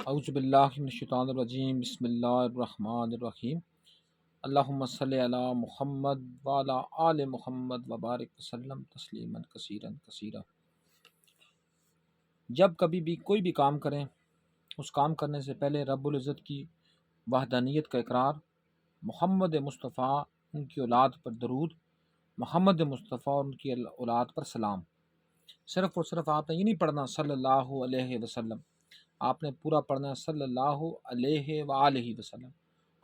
اعوذ باللہ من الشیطان الرجیم، بسم اللہ الرحمن الرحیم۔ اللہم صلی علی محمد وعلی آل محمد وبارک وسلم تسلیما کثیرا کثیرا۔ جب کبھی بھی کوئی بھی کام کریں، اس کام کرنے سے پہلے رب العزت کی وحدانیت کا اقرار، محمد مصطفیٰ ان کی اولاد پر درود، محمد مصطفیٰ اور ان کی اولاد پر سلام۔ صرف اور صرف آپ نے یہ نہیں پڑھنا صلی اللہ علیہ وسلم، آپ نے پورا پڑھنا ہے صلی اللہ علیہ وآلہ وسلم۔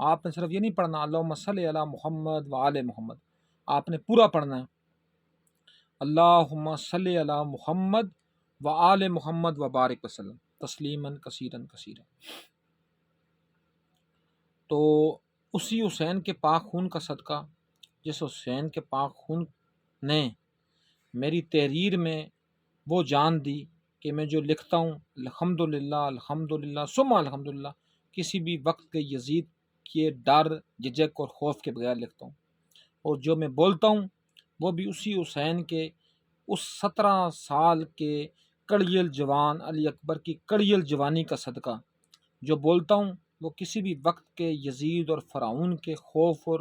آپ نے صرف یہ نہیں پڑھنا اللہم صلی علی محمد وآل محمد، آپ نے پورا پڑھنا ہے اللہم صلی علی محمد وآل محمد وبارک وسلم تسلیما کثیرا کثیرا۔ تو اسی حسین کے پاک خون کا صدقہ، جس حسین کے پاک خون نے میری تحریر میں وہ جان دی کہ میں جو لکھتا ہوں الحمدللہ الحمدللہ ثم الحمدللہ، کسی بھی وقت کے یزید کے ڈر جھجک اور خوف کے بغیر لکھتا ہوں، اور جو میں بولتا ہوں وہ بھی اسی حسین کے اس 17 سال کے کڑیل جوان علی اکبر کی کڑیل جوانی کا صدقہ جو بولتا ہوں وہ کسی بھی وقت کے یزید اور فرعون کے خوف اور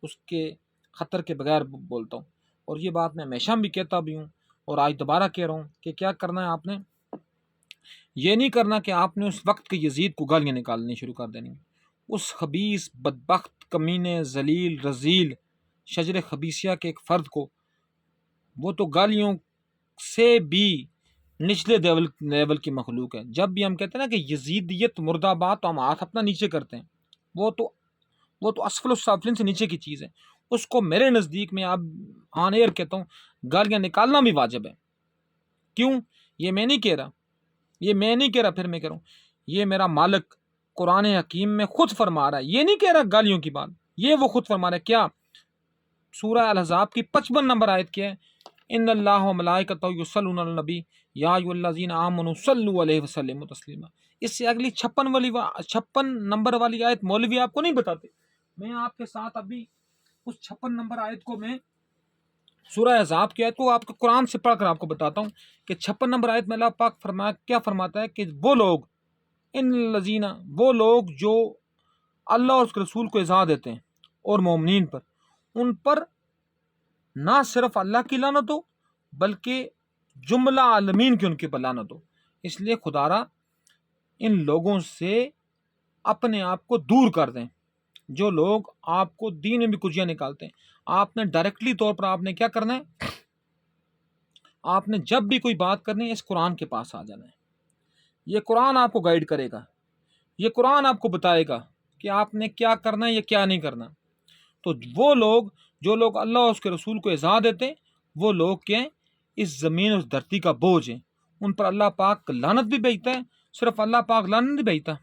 اس کے خطر کے بغیر بولتا ہوں۔ اور یہ بات میں ہمیشہ بھی کہتا بھی ہوں اور آج دوبارہ کہہ رہا ہوں کہ کیا کرنا ہے آپ نے، یہ نہیں کرنا کہ آپ نے اس وقت کے یزید کو گالیاں نکالنی شروع کر دینی، اس خبیث بدبخت کمینے ذلیل رذیل شجر خبیثیہ کے ایک فرد کو، وہ تو گالیوں سے بھی نچلے لیول کی مخلوق ہے۔ جب بھی ہم کہتے ہیں نا کہ یزیدیت مرد آباد، تو ہم ہاتھ اپنا نیچے کرتے ہیں، وہ تو اسفل السافلین سے نیچے کی چیز ہے۔ اس کو میرے نزدیک میں اب آن ایئر کہتا ہوں گالیاں نکالنا بھی واجب ہے۔ کیوں؟ یہ میں نہیں کہہ رہا، پھر میں کہہ رہا ہوں یہ میرا مالک قرآن حکیم میں خود فرما رہا ہے، یہ نہیں کہہ رہا گالیوں کی بات، یہ وہ خود فرما رہا ہے۔ کیا؟ سورہ الاحزاب کی 55 نمبر آیت کیا ہے؟ ان اللہ و ملائکتہ یصلون علی النبی یا ایھا الذین آمنوا صلوا علیہ وسلموا تسلیما۔ اس سے اگلی 56 نمبر والی آیت مولوی آپ کو نہیں بتاتے، میں آپ کے ساتھ ابھی اس 56 نمبر آیت کو، میں سورہ احزاب کی آیت کو آپ کو قرآن سے پڑھ کر آپ کو بتاتا ہوں کہ 56 نمبر آیت میں اللہ پاک کیا فرماتا ہے کہ وہ لوگ جو اللہ اور اس کے رسول کو اذا دیتے ہیں اور مومنین پر، ان پر نہ صرف اللہ کی لعنت ہو بلکہ جملہ عالمین کی ان کے پر لعنت ہو۔ اس لیے خدا را ان لوگوں سے اپنے آپ کو دور کر دیں جو لوگ آپ کو دین میں بھی کجیاں نکالتے ہیں۔ آپ نے ڈائریکٹلی طور پر آپ نے کیا کرنا ہے، آپ نے جب بھی کوئی بات کرنی ہے اس قرآن کے پاس آ جانا ہے۔ یہ قرآن آپ کو گائیڈ کرے گا، یہ قرآن آپ کو بتائے گا کہ آپ نے کیا کرنا ہے یا کیا نہیں کرنا۔ تو وہ لوگ جو لوگ اللہ اور اس کے رسول کو اذا دیتے ہیں، وہ لوگ کیا ہیں؟ اس زمین اور دھرتی کا بوجھ ہیں، ان پر اللہ پاک لعنت بھی بھیجتا ہے۔ صرف اللہ پاک لعنت نہیں بھیجتا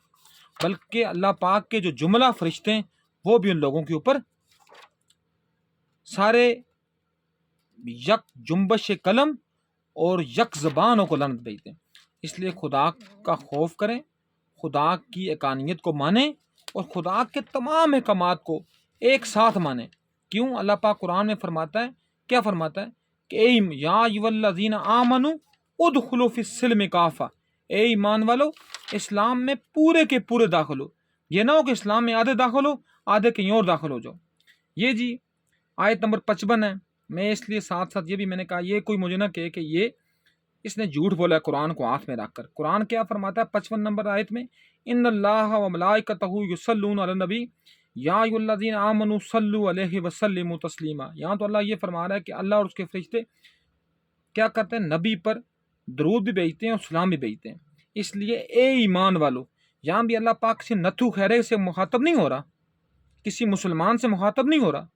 بلکہ اللہ پاک کے جو جملہ فرشتے ہیں وہ بھی ان لوگوں کے اوپر سارے یک جنبش قلم اور یک زبانوں کو لعنت بھیجتے ہیں۔ اس لیے خدا کا خوف کریں، خدا کی اقانیت کو مانیں اور خدا کے تمام احکامات کو ایک ساتھ مانیں۔ کیوں؟ اللہ پاک قرآن میں فرماتا ہے، کیا فرماتا ہے کہ اے یا ایھا الذین آمنوا ادخلوا فی السلم کافہ، اے ایمان والو اسلام میں پورے کے پورے داخل ہو۔ یہ نہ ہو کہ اسلام میں آدھے داخل ہو، آدھے کہیں اور داخل ہو جاؤ۔ یہ جی آیت نمبر 55 ہے۔ میں اس لیے ساتھ ساتھ یہ بھی میں نے کہا یہ کوئی مجھے نہ کہے کہ یہ اس نے جھوٹ بولا ہے قرآن کو ہاتھ میں رکھ کر۔ قرآن کیا فرماتا ہے 55 نمبر آیت میں؟ ان اللہ و ملائکتہ یصلون علی النبی یا ایھا الذین آمنوا صلوا علیہ وسلموا تسلیما۔ یہاں تو اللہ یہ فرما رہا ہے کہ اللہ اور اس کے فرشتے کیا کرتے ہیں؟ نبی پر درود بھی بھیجتے ہیں اور سلام بھی بھیجتے ہیں۔ اس لیے اے ایمان والو، یہاں بھی اللہ پاک سے نتھو خیرے سے مخاطب نہیں ہو رہا، کسی مسلمان سے مخاطب نہیں ہو رہا،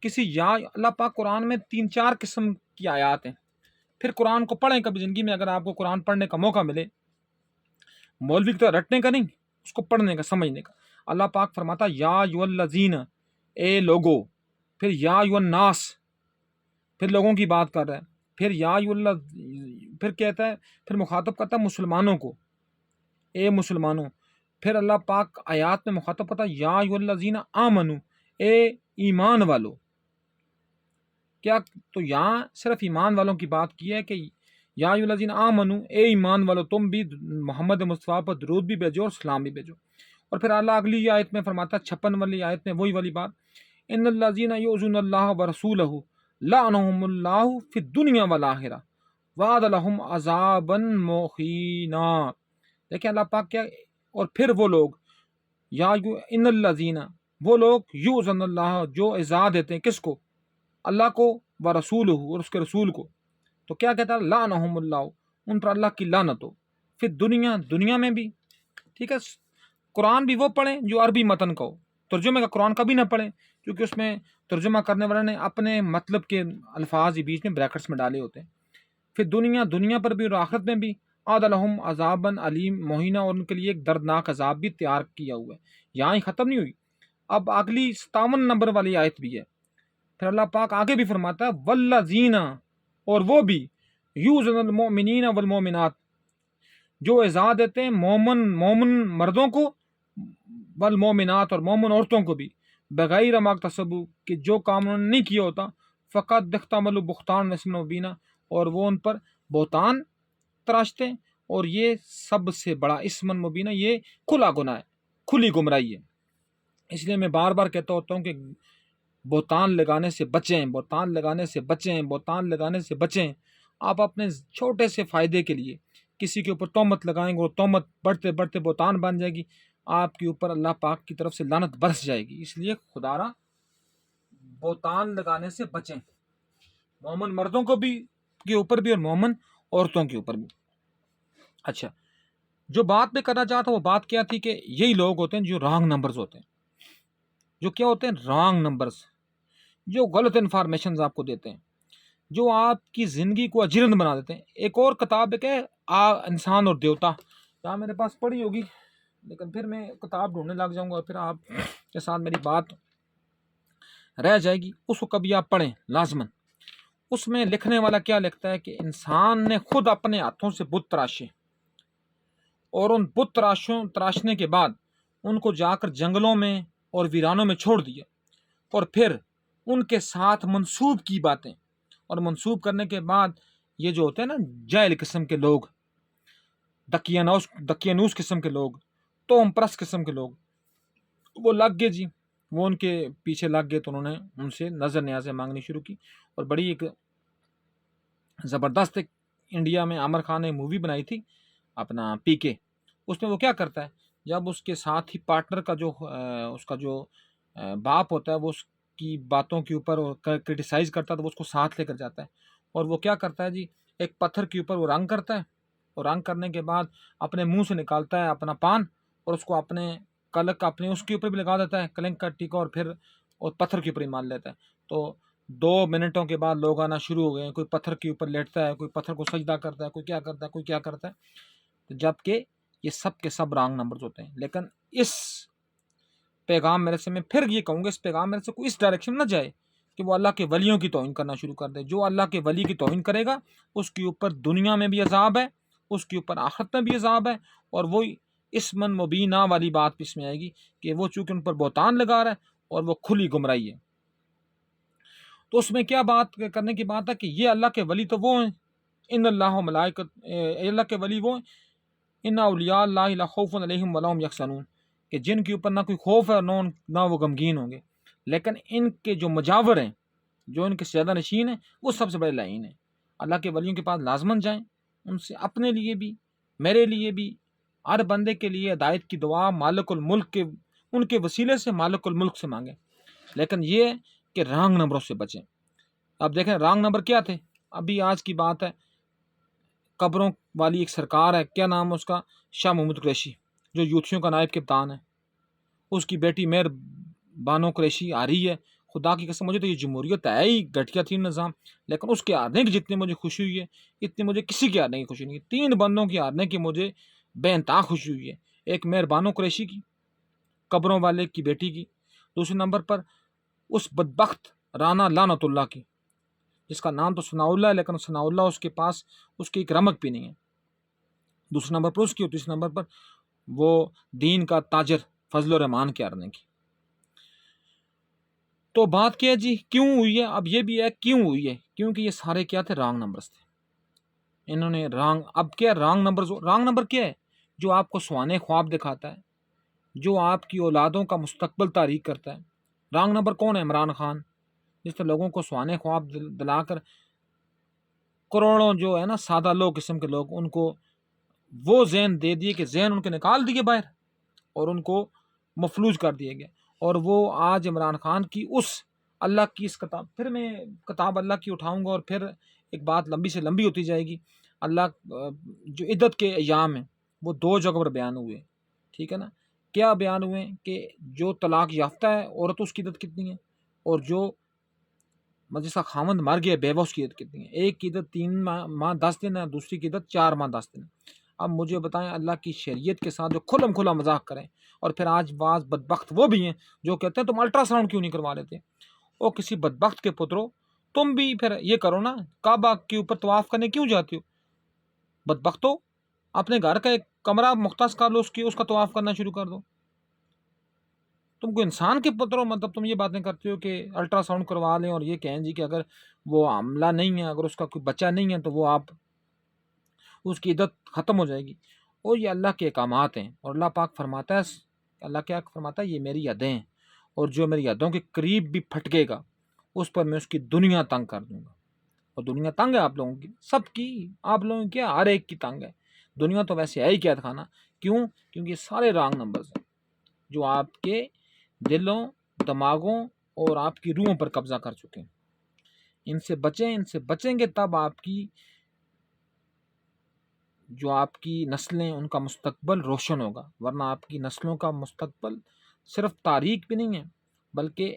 یا اللہ پاک قرآن میں 3-4 قسم کی آیات ہیں۔ پھر قرآن کو پڑھیں کبھی زندگی میں، اگر آپ کو قرآن پڑھنے کا موقع ملے، مولوی کی طرح رٹنے کا نہیں، اس کو پڑھنے کا، سمجھنے کا۔ اللہ پاک فرماتا یا ایھا الذین، اے لوگو، پھر یا ایھا الناس، پھر لوگوں کی بات کر رہا ہے، پھر یا ایھا اللہ، پھر کہتا ہے، پھر مخاطب کرتا ہے مسلمانوں کو، اے مسلمانوں۔ پھر اللہ پاک آیات میں مخاطب کرتا ہے یا ایھا الذین آمنوا، اے ایمان والو۔ کیا تو یہاں صرف ایمان والوں کی بات کی ہے کہ یا ایھا الذین آمنو، اے ایمان والو تم بھی محمد مصطفیٰ پر درود بھی بھیجو اور سلام بھی بھیجو۔ اور پھر اللہ اگلی آیت میں فرماتا ہے 56 والی آیت میں وہی والی بات، ان الذین یؤذون اللہ ورسولہ لعنہم اللہ فی الدنیا والآخرہ وعد لہم عذابا مہینا۔ دیکھیں اللہ پاک کیا، اور پھر وہ لوگ ان الذین، وہ لوگ یؤذون اللہ جو ایذا دیتے ہیں کس کو؟ اللہ کو، ورسولہ اور اس کے رسول کو۔ تو کیا کہتا ہے؟ لعنہم اللہ، ان پر اللہ کی لعنت ہو، پھر دنیا میں بھی۔ ٹھیک ہے، قرآن بھی وہ پڑھیں جو عربی متن کا ہو، ترجمے کا قرآن کبھی نہ پڑھیں، کیونکہ اس میں ترجمہ کرنے والے نے اپنے مطلب کے الفاظ ہی بیچ میں بریکٹس میں ڈالے ہوتے ہیں۔ پھر دنیا پر بھی اور آخرت میں بھی عاد لہم عذابا علیم مہینہ، اور ان کے لیے ایک دردناک عذاب بھی تیار کیا ہوا ہے۔ یہاں ہی ختم نہیں ہوئی، اب اگلی 57 نمبر والی آیت بھی ہے۔ پھر اللہ پاک آگے بھی فرماتا ہے والذین، اور وہ بھی یؤذون المؤمنین والمؤمنات، جو ایذا دیتے ہیں مومن مردوں کو، والمؤمنات اور مومن عورتوں کو بھی، بغیر ما اکتسبوا، کہ جو کام انہوں نے نہیں کیا ہوتا، فقط احتملوا بہتان و اثما مبینا، اور وہ ان پر بہتان تراشتے ہیں، اور یہ سب سے بڑا اسم مبینہ، یہ کھلا گناہ ہے، کھلی گمراہی ہے۔ اس لیے میں بار بار کہتا ہوتا ہوں کہ بہتان لگانے سے بچیں، بہتان لگانے سے بچیں، بہتان لگانے سے بچیں۔ آپ اپنے چھوٹے سے فائدے کے لیے کسی کے اوپر تہمت لگائیں گے، اور تہمت بڑھتے بڑھتے بہتان بن جائے گی، آپ کے اوپر اللہ پاک کی طرف سے لعنت برس جائے گی۔ اس لیے خدارا بہتان لگانے سے بچیں، مومن مردوں کو بھی کے اوپر بھی اور مومن عورتوں کے اوپر بھی۔ اچھا، جو بات میں کرنا چاہتا وہ بات کیا تھی کہ یہی لوگ ہوتے ہیں جو رانگ نمبرز ہوتے ہیں، جو کیا ہوتے ہیں؟ رانگ نمبرز، جو غلط انفارمیشنز آپ کو دیتے ہیں، جو آپ کی زندگی کو اجرند بنا دیتے ہیں۔ ایک اور کتاب ہے کہ انسان اور دیوتا، یہاں میرے پاس پڑھی ہوگی، لیکن پھر میں کتاب ڈھونڈنے لگ جاؤں گا اور پھر آپ کے ساتھ میری بات رہ جائے گی، اس کو کبھی آپ پڑھیں لازماً۔ اس میں لکھنے والا کیا لکھتا ہے کہ انسان نے خود اپنے ہاتھوں سے بت تراشے، اور ان بت تراشنے کے بعد ان کو جا کر جنگلوں میں اور ویرانوں میں چھوڑ دیا، اور پھر ان کے ساتھ منسوب کی باتیں، اور منسوب کرنے کے بعد یہ جو ہوتے ہیں نا جاہل قسم کے لوگ، دقیانوس قسم کے لوگ، توہم پرست قسم کے لوگ، وہ لگ گئے جی، وہ ان کے پیچھے لگ گئے، تو انہوں نے ان سے نظر نیازیں مانگنی شروع کی۔ اور بڑی ایک زبردست انڈیا میں عامر خان نے مووی بنائی تھی اپنا پی کے، اس میں وہ کیا کرتا ہے، جب اس کے ساتھ ہی پارٹنر کا جو اس کا جو باپ ہوتا ہے، وہ اس کی باتوں کے اوپر کرٹیسائز کرتا ہے، تو وہ اس کو ساتھ لے کر جاتا ہے، اور وہ کیا کرتا ہے جی، ایک پتھر کے اوپر وہ رنگ کرتا ہے، اور رنگ کرنے کے بعد اپنے منہ سے نکالتا ہے اپنا پان، اور اس کو اپنے کلک اپنے اس کے اوپر بھی لگا دیتا ہے، کلنک کا ٹیکا، اور پھر اور پتھر کے اوپر ہی مان لیتا ہے۔ تو 2 منٹوں کے بعد لوگ آنا شروع ہو گئے ہیں، کوئی پتھر کے اوپر لیٹتا ہے، کوئی پتھر کو سجدہ کرتا ہے، کوئی کیا کرتا ہے، کوئی کیا کرتا ہے، جبکہ یہ سب کے سب رانگ نمبرز ہوتے ہیں۔ لیکن اس پیغام میرے سے، میں پھر یہ کہوں گا، اس پیغام میرے سے کوئی اس ڈائریکشن نہ جائے کہ وہ اللہ کے ولیوں کی توہین کرنا شروع کر دے۔ جو اللہ کے ولی کی توہین کرے گا، اس کے اوپر دنیا میں بھی عذاب ہے، اس کے اوپر آخرت میں بھی عذاب ہے، اور وہ اسمن مبینہ والی بات بھی اس میں آئے گی کہ وہ چونکہ ان پر بہتان لگا رہا ہے، اور وہ کھلی گمراہی ہے۔ تو اس میں کیا بات کرنے کی بات ہے کہ یہ اللہ کے ولی تو وہ ہیں، ان اللہ و ملائکت، اللہ کے ولی وہ ہیں، ان اولیاء اللہ لا خوف علیہم ولا هم یحزنون، کہ جن کے اوپر نہ کوئی خوف ہے، نہ وہ غمگین ہوں گے۔ لیکن ان کے جو مجاور ہیں، جو ان کے سیادہ نشین ہیں، وہ سب سے بڑے لعین ہیں۔ اللہ کے ولیوں کے پاس لازماً جائیں، ان سے اپنے لیے بھی، میرے لیے بھی، ہر بندے کے لیے ہدایت کی دعا مالک الملک کے ان کے وسیلے سے مالک الملک سے مانگیں، لیکن یہ کہ رانگ نمبروں سے بچیں۔ اب دیکھیں رانگ نمبر کیا تھے، ابھی آج کی بات ہے، قبروں والی ایک سرکار ہے، کیا نام ہے اس کا؟ شاہ محمود قریشی، جو یوتھیوں کا نائب کپتان ہے، اس کی بیٹی مہر بانو قریشی آ رہی ہے۔ خدا کی قسم مجھے تو یہ جمہوریت ہے ہی گھٹیا تھی نظام، لیکن اس کے ہارنے کی جتنی مجھے خوشی ہوئی ہے، اتنی مجھے کسی کے ہارنے کی خوشی نہیں ہے۔ 3 بندوں کے ہارنے کی مجھے بے انتہا خوشی ہوئی ہے، ایک مہر بانو قریشی کی، قبروں والے کی بیٹی کی، دوسرے نمبر پر اس بدبخت رانا لعنت اللہ کی، جس کا نام تو ثناء اللہ ہے، لیکن ثناء اللہ اس کے پاس اس کی ایک رمق بھی نہیں ہے، دوسرے نمبر پر اس کی، اور تیسرے نمبر پر وہ دین کا تاجر فضل الرحمان کے ہارنے کی۔ تو بات کیا جی کیوں ہوئی ہے؟ اب یہ بھی ہے کیوں ہوئی ہے، کیونکہ یہ سارے کیا تھے؟ رانگ نمبرز تھے۔ انہوں نے اب کیا رانگ نمبر کیا ہے؟ جو آپ کو سوانے خواب دکھاتا ہے، جو آپ کی اولادوں کا مستقبل تاریک کرتا ہے۔ رانگ نمبر کون ہے؟ عمران خان، جس نے لوگوں کو سوانے خواب دلا کر کروڑوں جو ہے نا سادہ لوگ قسم کے لوگ، ان کو وہ ذہن دے دیے کہ ذہن ان کے نکال دیے باہر اور ان کو مفلوج کر دیا گیا۔ اور وہ آج عمران خان کی اس اللہ کی اس کتاب، پھر میں کتاب اللہ کی اٹھاؤں گا اور پھر ایک بات لمبی سے لمبی ہوتی جائے گی۔ اللہ جو عدت کے ایام ہیں وہ 2 جگہ پر بیان ہوئے، ٹھیک ہے نا؟ کیا بیان ہوئے کہ جو طلاق یافتہ ہے عورت اس کی عدت کتنی ہے، اور جو جس کا خاوند مر گیا بیوہ اس کی عدت کتنی ہے۔ ایک کی عدت 3 ماہ 10 دن ہے، دوسری کی عدت 4 ماہ 10 دن ہے۔ اب مجھے بتائیں، اللہ کی شریعت کے ساتھ جو کھلا مذاق کریں، اور پھر آج بعض بدبخت وہ بھی ہیں جو کہتے ہیں تم الٹرا ساؤنڈ کیوں نہیں کروا لیتے؟ او کسی بدبخت کے پترو، تم بھی پھر یہ کرو نا، کعبہ کے اوپر طواف کرنے کیوں جاتے ہو؟ بدبختو، اپنے گھر کا ایک کمرہ مختص کر لو، اس کا طواف کرنا شروع کر دو۔ تم کو انسان کے پترو، مطلب تم یہ باتیں کرتے ہو کہ الٹرا ساؤنڈ کروا لیں اور یہ کہیں جی کہ اگر وہ حاملہ نہیں ہے، اگر اس کا کوئی بچہ نہیں ہے تو وہ آپ اس کی عدت ختم ہو جائے گی۔ اور یہ اللہ کے احکامات ہیں، اور اللہ پاک فرماتا ہے، اللہ کیا فرماتا ہے؟ یہ میری یادیں ہیں، اور جو میری یادوں کے قریب بھی پھٹکے گا اس پر میں اس کی دنیا تنگ کر دوں گا۔ اور دنیا تنگ ہے آپ لوگوں کی، سب کی، آپ لوگوں کی کیا، ہر ایک کی تنگ ہے دنیا۔ تو ویسے ہے ہی کیا دکھانا، کیوں؟ کیونکہ یہ سارے رانگ نمبرز ہیں جو آپ کے دلوں، دماغوں اور آپ کی روحوں پر قبضہ کر چکے ہیں۔ ان سے بچیں گے تب آپ کی جو آپ کی نسلیں، ان کا مستقبل روشن ہوگا، ورنہ آپ کی نسلوں کا مستقبل صرف تاریک بھی نہیں ہے بلکہ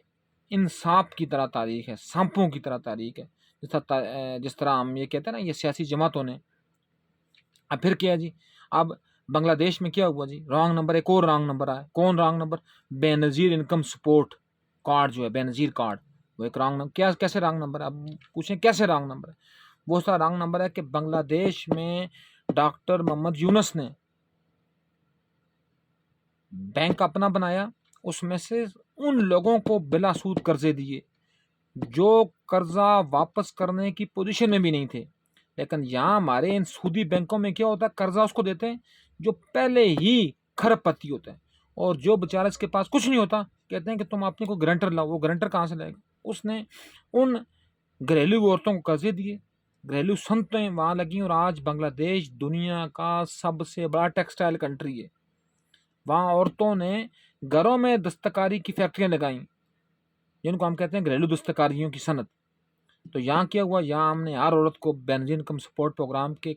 انصاف کی طرح تاریک ہے، سانپوں کی طرح تاریک ہے۔ جس طرح ہم یہ کہتے ہیں نا، یہ سیاسی جماعتوں نے اب پھر کیا جی، اب بنگلہ دیش میں کیا ہوا جی؟ رانگ نمبر، ایک اور رانگ نمبر آیا۔ کون رانگ نمبر؟ بے نظیر انکم سپورٹ کارڈ جو ہے، بے نظیر کارڈ، وہ ایک رانگ نمبر۔ کیسے رانگ نمبر ہے؟ اب پوچھیں کیسے رانگ نمبر ہے؟ وہ سا رانگ نمبر ہے کہ بنگلہ دیش میں ڈاکٹر محمد یونس نے بینک اپنا بنایا، اس میں سے ان لوگوں کو بلا سود قرضے دیے جو قرضہ واپس کرنے کی پوزیشن میں بھی نہیں تھے۔ لیکن یہاں ہمارے ان سودی بینکوں میں کیا ہوتا ہے؟ قرضہ اس کو دیتے ہیں جو پہلے ہی کھرب پتی ہوتا ہے، اور جو بیچارہ اس کے پاس کچھ نہیں ہوتا کہتے ہیں کہ تم اپنے کو گرنٹر لاؤ۔ وہ گرنٹر کہاں سے لائے گا؟ اس نے ان گھریلو عورتوں کو قرضے دیے، گھریلو صنعتیں وہاں لگیں، اور آج بنگلہ دیش دنیا کا سب سے بڑا ٹیکسٹائل کنٹری ہے۔ وہاں عورتوں نے گھروں میں دستکاری کی فیکٹریاں لگائیں، جن کو ہم کہتے ہیں گھریلو دستکاریوں کی صنعت۔ تو یہاں کیا ہوا؟ یہاں ہم نے ہر عورت کو بے نظیر انکم سپورٹ پروگرام کے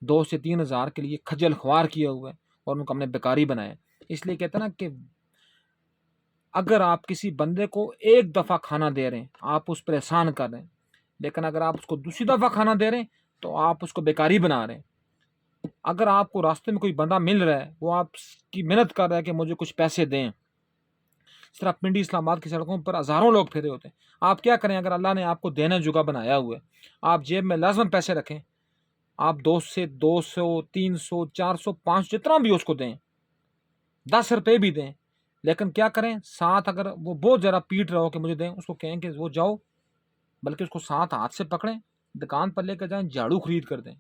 2 سے 3 ہزار کے لیے کھجل خوار کیا ہوا ہے، اور ان کو ہم نے بیکاری بنایا۔ اس لیے کہتے ہیں نا کہ اگر آپ کسی بندے کو ایک دفعہ کھانا دے رہے ہیں، آپ اس پر احسان کر رہے ہیں، لیکن اگر آپ اس کو دوسری دفعہ کھانا دے رہے ہیں تو آپ اس کو بیکاری بنا رہے ہیں۔ اگر آپ کو راستے میں کوئی بندہ مل رہا ہے، وہ آپ کی محنت کر رہا ہے کہ مجھے کچھ پیسے دیں، اس طرح پنڈی اسلام آباد کی سڑکوں پر ہزاروں لوگ پھرے ہوتے ہیں۔ آپ کیا کریں؟ اگر اللہ نے آپ کو دینے جگہ بنایا ہوا ہے، آپ جیب میں لازم پیسے رکھیں، آپ 200 300 400 500 جتنا بھی اس کو دیں، 10 روپے بھی دیں، لیکن کیا کریں؟ ساتھ اگر وہ بہت زیادہ پیٹ رہا ہو کہ مجھے دیں، اس کو کہیں کہ وہ جاؤ، بلکہ اس کو ساتھ ہاتھ سے پکڑیں، دکان پر لے کر جائیں، جھاڑو خرید کر دیں۔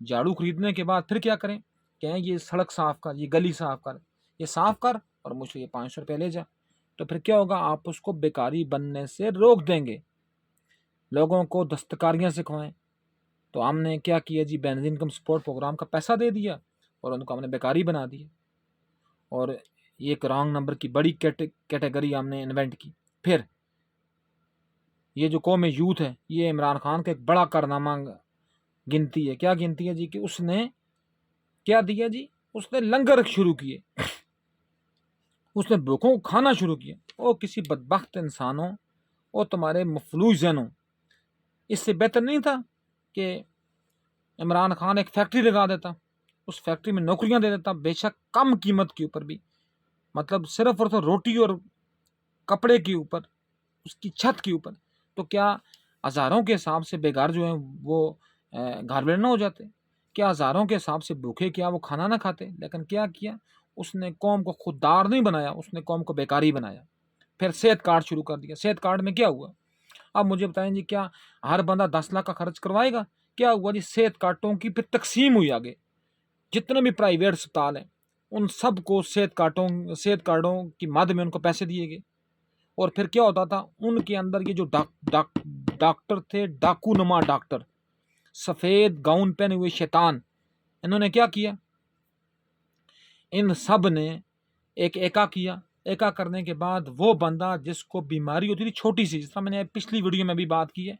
جھاڑو خریدنے کے بعد پھر کیا کریں؟ کہیں یہ سڑک صاف کر، یہ گلی صاف کر، یہ صاف کر اور مجھ سے یہ 500 روپے لے جا۔ تو پھر کیا ہوگا؟ آپ اس کو بیکاری بننے سے روک دیں گے، لوگوں کو دستکاریاں سکھوائیں۔ تو ہم نے کیا کیا جی؟ بے نظیر انکم سپورٹ پروگرام کا پیسہ دے دیا اور ان کو ہم نے بیکاری بنا دیا، اور یہ ایک رانگ نمبر کی بڑی کیٹیگری ہم نے انوینٹ کی۔ پھر یہ جو قوم یوتھ ہے، یہ عمران خان کا ایک بڑا کارنامہ گنتی ہے۔ کیا گنتی ہے جی؟ کہ اس نے کیا دیا جی؟ اس نے لنگر شروع کیے، اس نے بھوکوں کو کھانا شروع کیا۔ او کسی بدبخت انسانوں، او تمہارے مفلوج ذہنوں، اس سے بہتر نہیں تھا کہ عمران خان ایک فیکٹری لگا دیتا، اس فیکٹری میں نوکریاں دے دیتا، بے شک کم قیمت کے اوپر بھی، مطلب صرف اور صرف روٹی اور کپڑے کے اوپر، اس کی چھت کے اوپر، تو کیا ہزاروں کے حساب سے بے گھر جو ہیں وہ گھر بیٹھنا ہو جاتے؟ کیا ہزاروں کے حساب سے بھوکے کیا وہ کھانا نہ کھاتے؟ لیکن کیا کیا؟ اس نے قوم کو خوددار نہیں بنایا، اس نے قوم کو بیکاری بنایا۔ پھر صحت کارڈ شروع کر دیا۔ صحت کارڈ میں کیا ہوا؟ اب مجھے بتائیں جی، کیا ہر بندہ 10 لاکھ کا خرچ کروائے گا؟ کیا ہوا جی، صحت کارڈوں کی پھر تقسیم ہوئی آگے، جتنے بھی پرائیویٹ اسپتال ہیں ان سب کو صحت کارڈوں کی مد میں ان کو پیسے دیے گئے، اور پھر کیا ہوتا تھا ان کے اندر یہ جو ڈاکٹر تھے، ڈاکو نما ڈاکٹر، سفید گاؤن پہنے ہوئے شیطان، انہوں نے کیا کیا، ان سب نے ایک ایکا کیا، ایکا کرنے کے بعد وہ بندہ جس کو بیماری ہوتی تھی چھوٹی سی، جس طرح میں نے پچھلی ویڈیو میں بھی بات کی ہے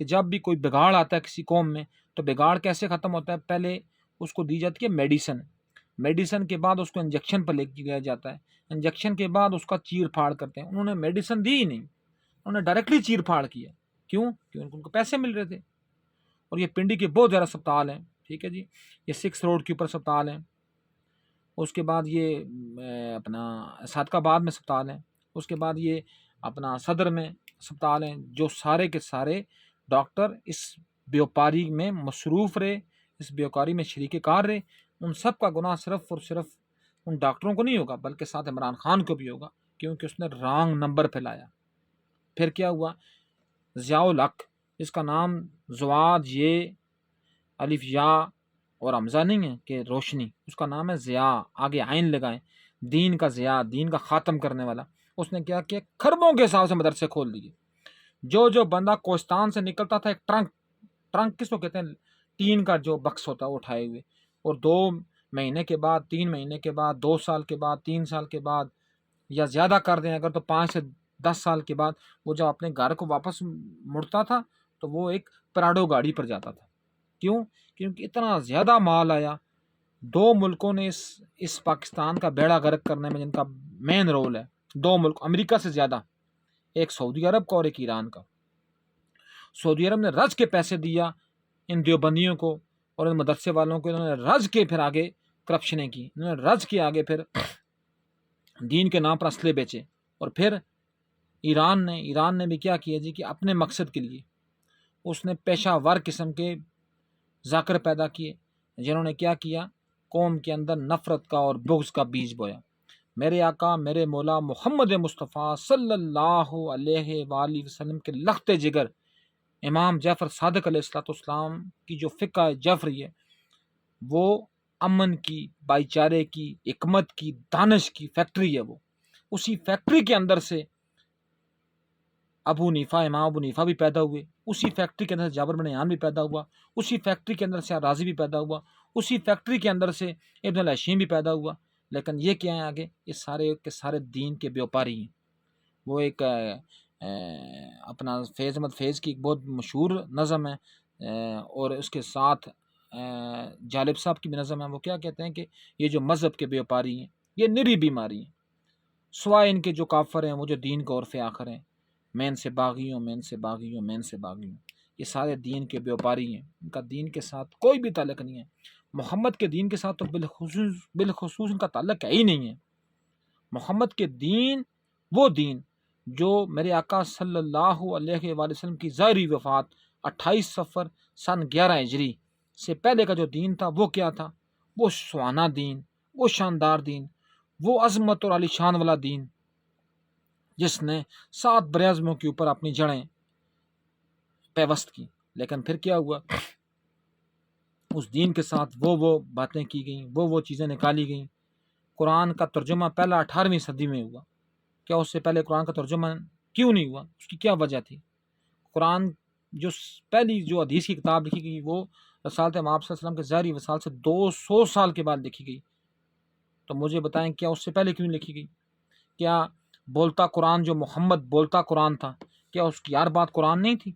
کہ جب بھی کوئی بگاڑ آتا ہے کسی قوم میں تو بگاڑ کیسے ختم ہوتا ہے، پہلے اس کو دی جاتی ہے میڈیسن کے بعد اس کو انجیکشن پر لے کے گیا جاتا ہے، انجیکشن کے بعد اس کا چیر پھاڑ کرتے ہیں، انہوں نے میڈیسن دی ہی نہیں، انہوں نے ڈائریکٹلی چیر پھاڑ کیا، کیوں؟ کیونکہ ان کو پیسے مل رہے تھے۔ اور یہ پنڈی کے بہت زیادہ اسپتال ہیں، ٹھیک ہے جی، یہ 6 روڈ کے اوپر اسپتال ہیں، اس کے بعد یہ اپنا صادق آباد میں اسپتال ہیں، اس کے بعد یہ اپنا صدر میں اسپتال ہیں، جو سارے کے سارے ڈاکٹر اس بیوپاری میں مصروف رہے، اس بیوپاری میں شریک کار رہے، ان سب کا گناہ صرف اور صرف ان ڈاکٹروں کو نہیں ہوگا بلکہ ساتھ عمران خان کو بھی ہوگا، کیونکہ اس نے رانگ نمبر پھیلایا۔ پھر کیا ہوا، ضیاء الحق، اس کا نام زواد یہ الف یا اور حمزہ نہیں ہے کہ روشنی، اس کا نام ہے ضیاء، آگے عین لگائیں، دین کا ضیاء، دین کا خاتم کرنے والا۔ اس نے کیا کیا، خربوں کے حساب سے مدرسے کھول دیے۔ جو بندہ کوہستان سے نکلتا تھا، ایک ٹرنک کس کو کہتے ہیں، ٹین کا جو بکس ہوتا ہے وہ اٹھائے ہوئے، اور 2 مہینے کے بعد، 3 مہینے کے بعد، 2 سال کے بعد، 3 سال کے بعد، یا زیادہ کر دیں اگر تو 5 سے 10 سال کے بعد، وہ جب اپنے گھر کو واپس مڑتا تھا تو وہ ایک پراڈو گاڑی پر جاتا تھا۔ کیوں؟ کیونکہ اتنا زیادہ مال آیا۔ 2 ملکوں نے اس پاکستان کا بیڑا غرق کرنے میں جن کا مین رول ہے، 2 ملک، امریکہ سے زیادہ، ایک سعودی عرب کا اور ایک ایران کا۔ سعودی عرب نے رج کے پیسے دیا ان دیوبندیوں کو اور ان مدرسے والوں کو، انہوں نے رج کے پھر آگے کرپشنیں کی، انہوں نے رج کے آگے پھر دین کے نام پر اسلحے بیچے، اور پھر ایران نے بھی کیا کیا جی کہ اپنے مقصد کے لیے اس نے پیشہ ور قسم کے ذاکر پیدا کیے، جنہوں نے کیا کیا، قوم کے اندر نفرت کا اور بغض کا بیج بویا۔ میرے آقا، میرے مولا محمد مصطفیٰ صلی اللہ علیہ وآلہ وسلم کے لخت جگر امام جعفر صادق علیہ السلام کی جو فقہ جعفری ہے، وہ امن کی، بھائی چارے کی، حکمت کی، دانش کی فیکٹری ہے۔ وہ اسی فیکٹری کے اندر سے امام ابو حنیفہ بھی پیدا ہوئے، اسی فیکٹری کے اندر سے جابر بن حیان بھی پیدا ہوا، اسی فیکٹری کے اندر سے رازی بھی پیدا ہوا، اسی فیکٹری کے اندر سے ابن الہشیم بھی پیدا ہوا۔ لیکن یہ کیا ہیں آگے، یہ سارے کے سارے دین کے بیوپاری ہیں۔ وہ ایک اپنا فیض احمد فیض کی ایک بہت مشہور نظم ہے، اور اس کے ساتھ جالب صاحب کی بھی نظم ہے، وہ کیا کہتے ہیں کہ یہ جو مذہب کے بیوپاری ہیں یہ نری بیماری ہیں، سوائے ان کے جو کافر ہیں، وہ جو دین کو عرف آخر ہیں، میں ان سے باغی ہوں، میں ان سے باغی ہوں، میں ان سے باغی ہوں، یہ سارے دین کے بیوپاری ہیں، ان کا دین کے ساتھ کوئی بھی تعلق نہیں ہے، محمد کے دین کے ساتھ تو بالخصوص ان کا تعلق ہے ہی نہیں ہے۔ محمد کے دین، وہ دین جو میرے آقا صلی اللہ علیہ وآلہ وسلم کی ظاہری وفات 28 صفر سن 11 ہجری سے پہلے کا جو دین تھا، وہ کیا تھا، وہ سہانا دین، وہ شاندار دین، وہ عظمت اور عالی شان والا دین، جس نے 7 براعظموں کے اوپر اپنی جڑیں پیوست کی۔ لیکن پھر کیا ہوا، اس دین کے ساتھ وہ باتیں کی گئیں، وہ چیزیں نکالی گئیں۔ قرآن کا ترجمہ پہلا 18ویں صدی میں ہوا، کیا اس سے پہلے قرآن کا ترجمہ کیوں نہیں ہوا؟ اس کی کیا وجہ تھی؟ قرآن جو پہلی جو حدیث کی کتاب لکھی گئی وہ رسالت مآب صلی اللہ علیہ وسلم کے ظاہری وصال سے 200 سال کے بعد لکھی گئی، تو مجھے بتائیں کیا اس سے پہلے کیوں لکھی گئی؟ کیا بولتا قرآن جو محمد بولتا قرآن تھا، کیا اس کی ہر بات قرآن نہیں تھی؟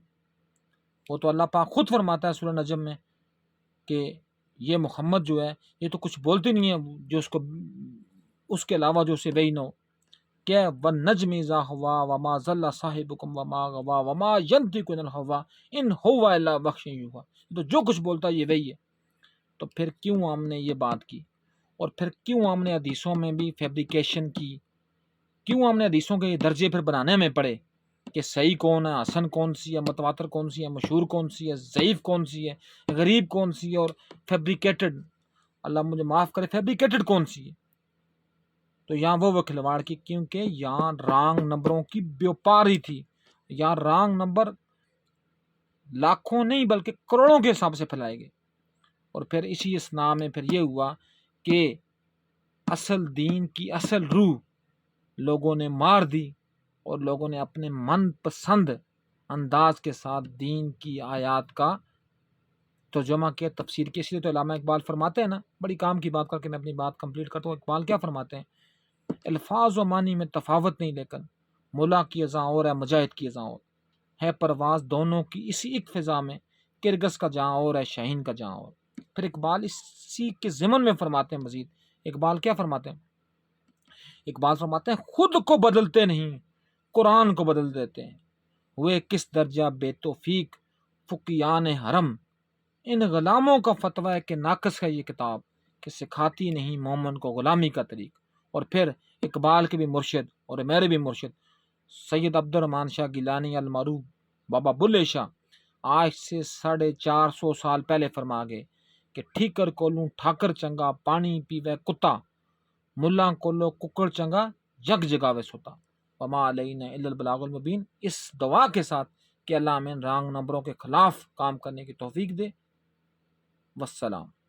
وہ تو اللہ پاک خود فرماتا ہے سورہ نجم میں کہ یہ محمد جو ہے یہ تو کچھ بولتے نہیں ہے جو اس کے علاوہ جو اسے وحی نہ ہو، کہ وَالنَّجْمِ إِذَا هَوَىٰ وَمَا ضَلَّ صَاحِبُكُمْ وَمَا غَوَىٰ وَمَا يَنطِقُ عَنِ الْهَوَىٰ إِنْ هُوَ إِلَّا وَحْيٌ يُوحَىٰ، تو جو کچھ بولتا ہے یہ وہی ہے۔ تو پھر کیوں ہم نے یہ بات کی، اور پھر کیوں ہم نے حدیثوں میں بھی فیبریکیشن کی، کیوں ہم نے حدیثوں کے درجے پھر بنانے میں پڑے کہ صحیح کون ہے، حسن کون سی ہے، متواتر کون سی ہے، مشہور کون سی ہے، ضعیف کون سی ہے، غریب کون سی ہے، اور فیبریکیٹڈ، اللہ مجھے معاف کرے، فیبریکیٹڈ کون سی ہے؟ تو یہاں وہ کھلواڑ کی، کیونکہ یہاں رانگ نمبروں کی بیوپاری تھی، یہاں رانگ نمبر لاکھوں نہیں بلکہ کروڑوں کے حساب سے پھیلائے گئے۔ اور پھر اسی اسنا میں پھر یہ ہوا کہ اصل دین کی اصل روح لوگوں نے مار دی، اور لوگوں نے اپنے من پسند انداز کے ساتھ دین کی آیات کا ترجمہ کیا، تفسیر کی۔ اس لیے تو علامہ اقبال فرماتے ہیں نا، بڑی کام کی بات کر کے میں اپنی بات کمپلیٹ کرتا ہوں۔ اقبال کیا فرماتے ہیں؟ الفاظ و معنی میں تفاوت نہیں، لیکن ملا کی اذاں اور ہے، مجاہد کی اذاں اور ہے، پرواز دونوں کی اسی ایک فضا میں، کرگس کا جہاں اور ہے، شاہین کا جہاں اور۔ پھر اقبال اسی کے ضمن میں فرماتے ہیں مزید، اقبال کیا فرماتے ہیں؟ اقبال فرماتے ہیں خود کو بدلتے نہیں، قرآن کو بدل دیتے ہیں، ہوئے کس درجہ بے توفیق فقیان حرم، ان غلاموں کا فتویٰ ہے کہ ناقص ہے یہ کتاب، کہ سکھاتی نہیں مومن کو غلامی کا طریق۔ اور پھر اقبال کے بھی مرشد اور میرے بھی مرشد سید عبد الرحمن شاہ گیلانی المعروف بابا بلے شاہ آج سے 450 سال پہلے فرما گئے کہ ٹھیکر کولوں ٹھاکر چنگا، پانی پیوے کتا، ملا کولو ککڑ چنگا، جگ جگاوے سوتا، وما علینا الا البلاغ المبین۔ اس دعا کے ساتھ کہ اللہ ہمیں رانگ نمبروں کے خلاف کام کرنے کی توفیق دے۔ والسلام۔